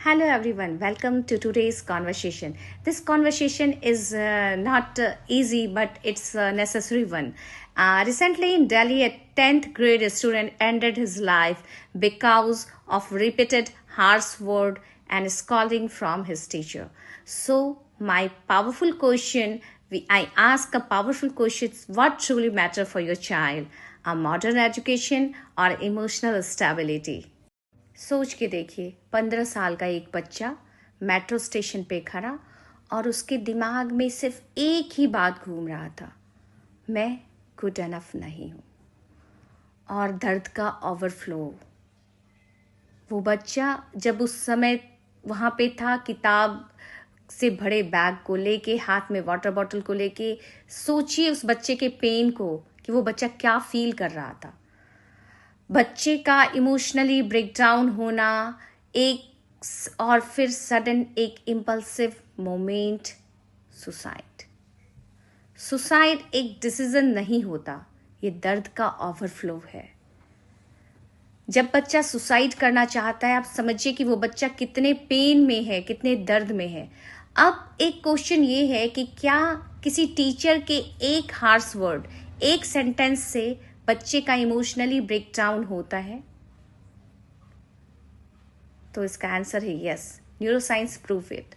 Hello everyone, welcome to today's conversation. This conversation is not easy, but it's a necessary one. Recently in Delhi, a 10th grade student ended his life because of repeated harsh word and scolding from his teacher. So, my powerful question, I ask a powerful question, what truly matter for your child? A modern education or emotional stability? सोच के देखिए 15 साल का एक बच्चा metro station पे खड़ा और उसके दिमाग में सिर्फ एक ही बात घूम रहा था, मैं गुड एनफ नहीं हूँ। और दर्द का ओवरफ्लो। वो बच्चा जब उस समय वहाँ पे था, किताब से भरे बैग को लेके, हाथ में वाटर बॉटल को लेके, सोचिए उस बच्चे के पेन को कि वो बच्चा क्या फील कर रहा था। बच्चे का इमोशनली ब्रेकडाउन होना, एक और फिर सडन एक इम्पल्सिव मोमेंट, सुसाइड एक डिसीजन नहीं होता, ये दर्द का ओवरफ्लो है। जब बच्चा सुसाइड करना चाहता है, आप समझिए कि वो बच्चा कितने पेन में है, कितने दर्द में है। अब एक क्वेश्चन ये है कि क्या किसी टीचर के एक हार्श वर्ड, एक सेंटेंस से बच्चे का इमोशनली ब्रेकडाउन होता है? तो इसका आंसर है यस। Neuroscience proof it.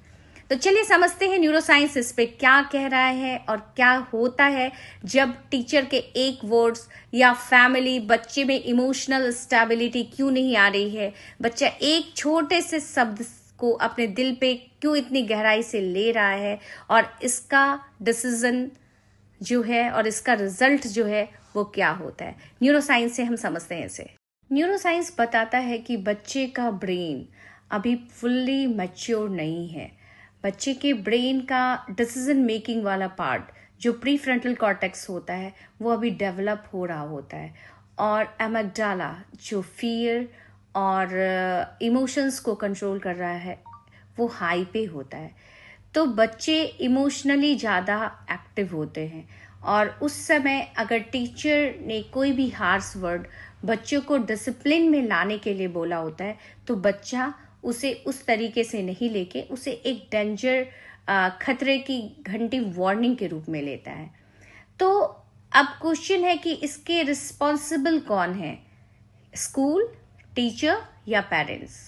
तो चलिए समझते हैं न्यूरोसाइंस इस पे क्या कह रहा है और क्या होता है जब टीचर के एक वर्ड्स या फैमिली, बच्चे में इमोशनल स्टेबिलिटी क्यों नहीं आ रही है, बच्चा एक छोटे से शब्द को अपने दिल पे क्यों इतनी गहराई से ले रहा है, और इसका डिसीजन जो है और इसका रिजल्ट जो है वो क्या होता है। न्यूरोसाइंस से हम समझते हैं इसे। न्यूरोसाइंस बताता है कि बच्चे का ब्रेन अभी फुल्ली मैच्योर नहीं है। बच्चे के ब्रेन का डिसीजन मेकिंग वाला पार्ट जो प्रीफ्रंटल कॉर्टेक्स होता है वो अभी डेवलप हो रहा होता है, और एमिगडाला जो फियर और इमोशंस को कंट्रोल कर रहा है वो हाई पे होता है। तो बच्चे इमोशनली ज़्यादा एक्टिव होते हैं, और उस समय अगर टीचर ने कोई भी हार्श वर्ड बच्चों को डिसिप्लिन में लाने के लिए बोला होता है, तो बच्चा उसे उस तरीके से नहीं लेके उसे एक डेंजर, खतरे की घंटी वार्निंग के रूप में लेता है। तो अब क्वेश्चन है कि इसके रिस्पॉन्सिबल कौन है, स्कूल, टीचर या पेरेंट्स?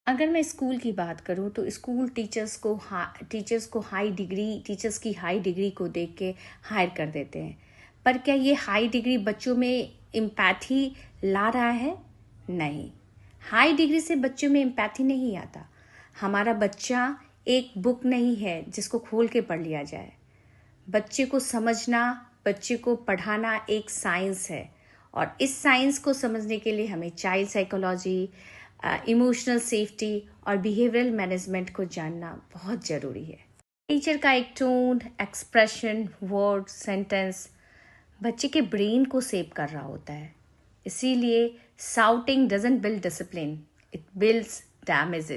अगर मैं स्कूल की बात करूं तो स्कूल टीचर्स को टीचर्स की हाई डिग्री को देख के हायर कर देते हैं, पर क्या ये हाई डिग्री बच्चों में एम्पैथी ला रहा है? नहीं, हाई डिग्री से बच्चों में एम्पैथी नहीं आता। हमारा बच्चा एक बुक नहीं है जिसको खोल के पढ़ लिया जाए। बच्चे को समझना, बच्चे को पढ़ाना एक साइंस है, और इस साइंस को समझने के लिए हमें चाइल्ड साइकोलॉजी, इमोशनल सेफ्टी और बिहेवियरल मैनेजमेंट को जानना बहुत ज़रूरी है। टीचर का एक टोन, एक्सप्रेशन, वर्ड, सेंटेंस बच्चे के ब्रेन को सेव कर रहा होता है। इसीलिए shouting doesn't build discipline, it builds damage.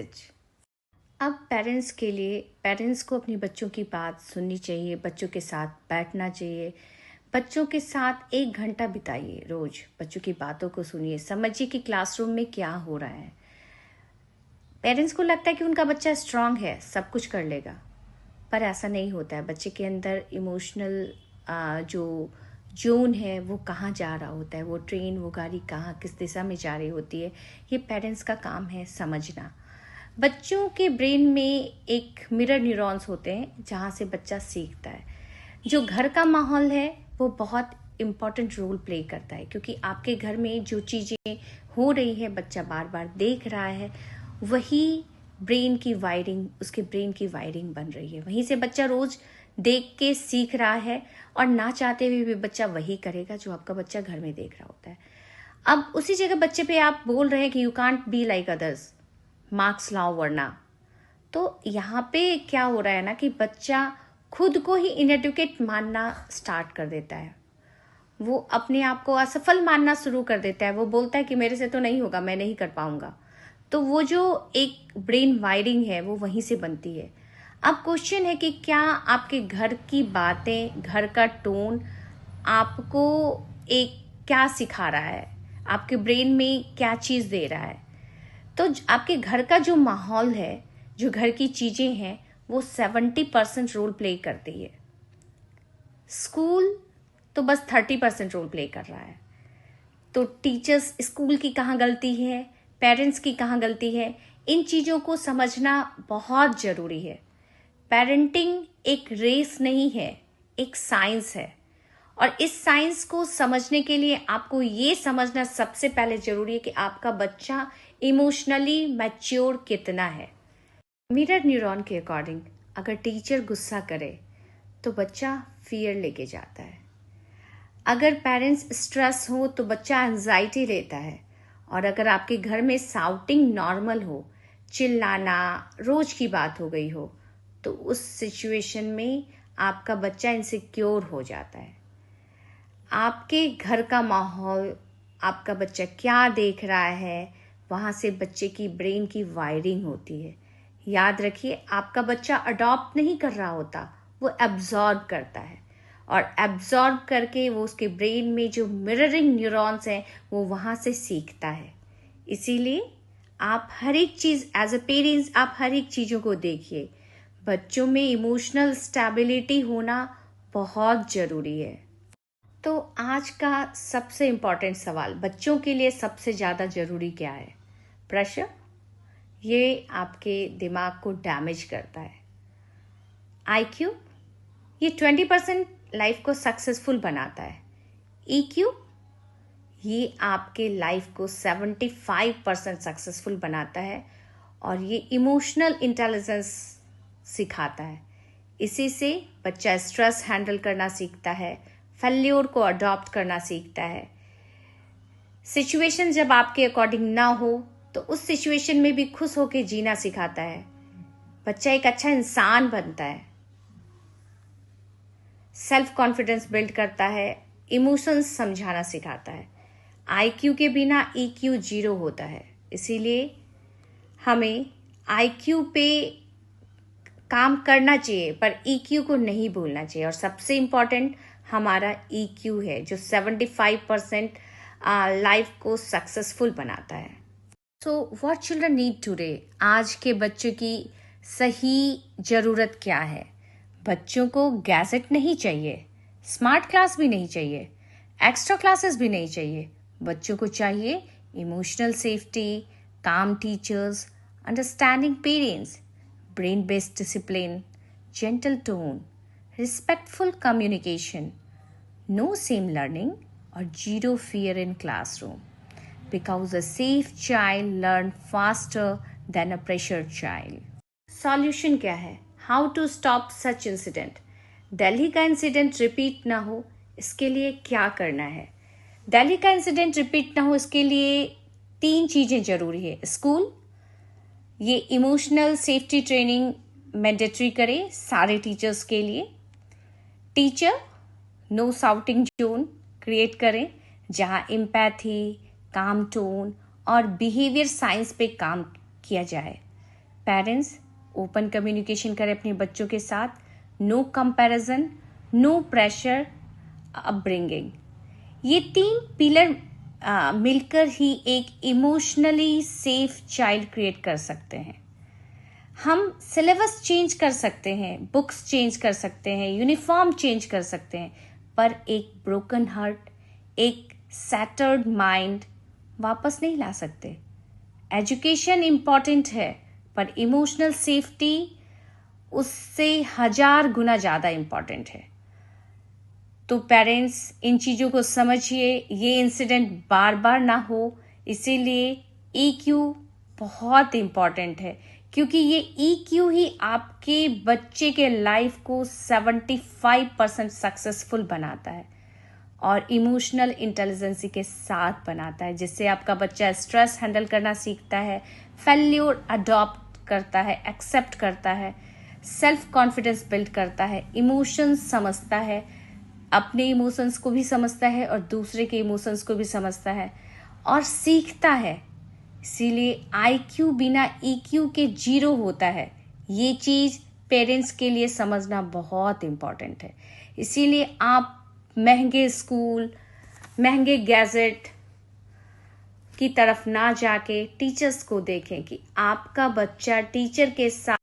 अब पेरेंट्स को अपनी बच्चों की बात सुननी चाहिए, बच्चों के साथ बैठना चाहिए, बच्चों के साथ 1 घंटा बिताइए रोज, बच्चों की बातों को सुनिए, समझिए कि क्लासरूम में क्या हो रहा है। पेरेंट्स को लगता है कि उनका बच्चा स्ट्रांग है, सब कुछ कर लेगा, पर ऐसा नहीं होता है। बच्चे के अंदर इमोशनल जो जोन है वो कहाँ जा रहा होता है, वो ट्रेन, वो गाड़ी कहाँ किस दिशा में जा रही होती है, ये पेरेंट्स का काम है समझना। बच्चों के ब्रेन में एक मिरर न्यूरॉन्स होते हैं जहाँ से बच्चा सीखता है। जो घर का माहौल है वो बहुत इम्पॉर्टेंट रोल प्ले करता है, क्योंकि आपके घर में जो चीज़ें हो रही है, बच्चा बार बार देख रहा है, वही उसके ब्रेन की वायरिंग बन रही है। वहीं से बच्चा रोज देख के सीख रहा है, और ना चाहते हुए भी बच्चा वही करेगा जो आपका बच्चा घर में देख रहा होता है। अब उसी जगह बच्चे पे आप बोल रहे हैं कि you can't be like others, marks लाओ वरना। तो यहाँ पे क्या हो रहा है ना कि बच्चा खुद को ही इनएडुकेट मानना स्टार्ट कर देता है, वो अपने आप को असफल मानना शुरू कर देता है। वो बोलता है कि मेरे से तो नहीं होगा, मैं नहीं कर पाऊंगा। तो वो जो एक ब्रेन वायरिंग है वो वहीं से बनती है। अब क्वेश्चन है कि क्या आपके घर की बातें, घर का टोन आपको एक क्या सिखा रहा है, आपके ब्रेन में क्या चीज़ दे रहा है? तो आपके घर का जो माहौल है, जो घर की चीज़ें हैं, वो 70% रोल प्ले करती है। स्कूल तो बस 30% रोल प्ले कर रहा है। तो टीचर्स, स्कूल की कहाँ गलती है, पेरेंट्स की कहाँ गलती है, इन चीज़ों को समझना बहुत ज़रूरी है। पेरेंटिंग एक रेस नहीं है, एक साइंस है। और इस साइंस को समझने के लिए आपको ये समझना सबसे पहले ज़रूरी है कि आपका बच्चा इमोशनली मैच्योर कितना है। मिरर न्यूरॉन के अकॉर्डिंग अगर टीचर गुस्सा करे तो बच्चा फियर लेके जाता है। अगर पेरेंट्स स्ट्रेस हो तो बच्चा एंजाइटी लेता है। और अगर आपके घर में साउटिंग नॉर्मल हो, चिल्लाना रोज की बात हो गई हो, तो उस सिचुएशन में आपका बच्चा इनसिक्योर हो जाता है। आपके घर का माहौल, आपका बच्चा क्या देख रहा है, वहाँ से बच्चे की ब्रेन की वायरिंग होती है। याद रखिए, आपका बच्चा अडॉप्ट नहीं कर रहा होता, वो एब्जॉर्ब करता है। और एब्जॉर्ब करके वो उसके ब्रेन में जो मिररिंग न्यूरॉन्स हैं वो वहाँ से सीखता है। इसीलिए आप हर एक चीज़ एज अ पेरेंट्स, आप हर एक चीज़ों को देखिए। बच्चों में इमोशनल स्टेबिलिटी होना बहुत ज़रूरी है। तो आज का सबसे इम्पॉर्टेंट सवाल, बच्चों के लिए सबसे ज़्यादा ज़रूरी क्या है? प्रेशर। ये आपके दिमाग को डैमेज करता है। IQ, ये 20% लाइफ को सक्सेसफुल बनाता है। EQ, ये आपके लाइफ को 75% सक्सेसफुल बनाता है। और ये इमोशनल इंटेलिजेंस सिखाता है। इसी से बच्चा स्ट्रेस हैंडल करना सीखता है, फेल्योर को अडॉप्ट करना सीखता है। सिचुएशन जब आपके अकॉर्डिंग ना हो तो उस सिचुएशन में भी खुश होकर जीना सिखाता है। बच्चा एक अच्छा इंसान बनता है, सेल्फ कॉन्फिडेंस बिल्ड करता है, इमोशंस समझाना सिखाता है। IQ के बिना EQ 0 होता है। इसीलिए हमें IQ पे काम करना चाहिए पर EQ को नहीं भूलना चाहिए। और सबसे इम्पॉर्टेंट हमारा EQ है जो 75% लाइफ को सक्सेसफुल बनाता है। So what children need today, आज के बच्चों की सही ज़रूरत क्या है? बच्चों को गैजेट नहीं चाहिए, स्मार्ट क्लास भी नहीं चाहिए, एक्स्ट्रा क्लासेस भी नहीं चाहिए। बच्चों को चाहिए इमोशनल सेफ्टी, काम teachers, understanding parents, brain based discipline, gentle tone, respectful communication, no same learning, or zero fear in classroom, because a safe child learn faster than a pressured child. Solution क्या है? How to stop such incident? Delhi का incident repeat ना हो, इसके लिए क्या करना है? दिल्ली का इंसिडेंट रिपीट ना हो इसके लिए 3 चीज़ें ज़रूरी है। स्कूल ये इमोशनल सेफ्टी ट्रेनिंग मैंडेटरी करे सारे टीचर्स के लिए। Teacher no shouting zone create करें जहां एम्पैथी, काम टोन और बिहेवियर साइंस पे काम किया जाए। पेरेंट्स ओपन कम्युनिकेशन करें अपने बच्चों के साथ। No comparison, no pressure upbringing. ये 3 पिलर मिलकर ही एक इमोशनली सेफ चाइल्ड क्रिएट कर सकते हैं। हम सिलेबस चेंज कर सकते हैं, बुक्स चेंज कर सकते हैं, यूनिफॉर्म चेंज कर सकते हैं, पर एक ब्रोकन हार्ट, एक सैटर्ड माइंड वापस नहीं ला सकते। एजुकेशन इम्पॉर्टेंट है पर इमोशनल सेफ्टी उससे 1000 गुना ज़्यादा इम्पॉर्टेंट है। तो पेरेंट्स इन चीज़ों को समझिए, ये इंसिडेंट बार बार ना हो। इसीलिए EQ बहुत इम्पॉर्टेंट है, क्योंकि ये EQ ही आपके बच्चे के लाइफ को 75% सक्सेसफुल बनाता है और इमोशनल इंटेलिजेंसी के साथ बनाता है, जिससे आपका बच्चा स्ट्रेस हैंडल करना सीखता है, फेल्योर अडॉप्ट करता है, एक्सेप्ट करता है, सेल्फ कॉन्फिडेंस बिल्ड करता है, इमोशंस समझता है, अपने इमोशंस को भी समझता है और दूसरे के इमोशंस को भी समझता है और सीखता है। इसीलिए IQ बिना EQ के 0 होता है। ये चीज़ पेरेंट्स के लिए समझना बहुत इम्पॉर्टेंट है। इसीलिए आप महंगे स्कूल, महंगे गैजेट, की तरफ ना जाके टीचर्स को देखें कि आपका बच्चा टीचर के साथ